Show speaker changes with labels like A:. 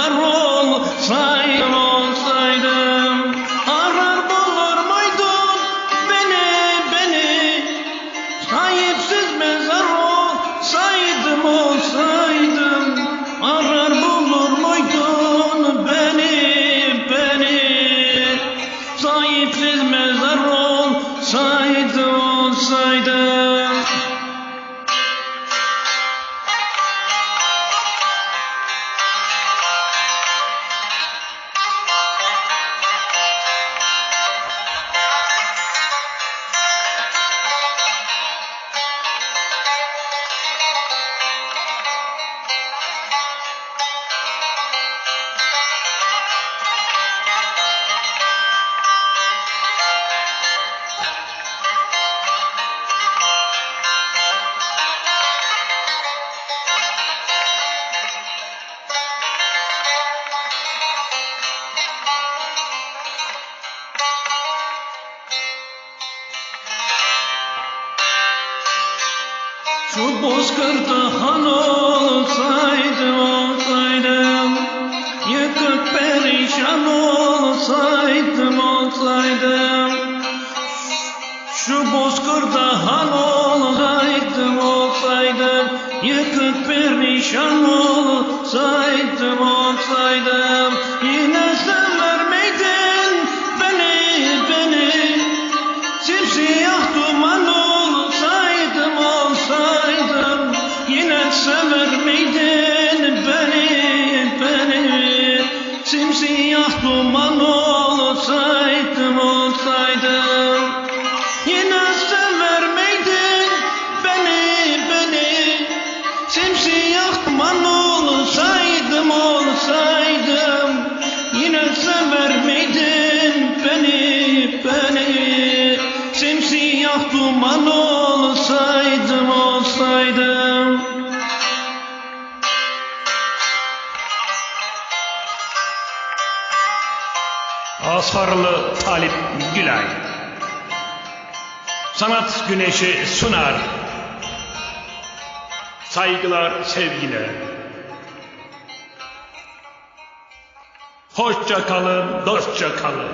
A: mezar olsaydım, arar bulur muydun beni, sahipsiz mezar olsaydım, arar bulur muydun beni, sahipsiz mezar olsaydım. Şu bozkırda han olsaydım, yıkık perişan olsaydım, şu bozkırda han olsaydım, yıkık perişan olsaydım, yine sever miydin beni, simsiyah duman olsaydım, yine sever miydin beni, simsiyah duman olsaydım, yine sever miydin beni, simsiyah duman olsaydım, yine sever miydin beni, simsiyah duman olsaydım.
B: Asfarlı Talip Gülay sanat güneşi sunar. Saygılar, sevgiler. Hoşça kalın, dostça kalın.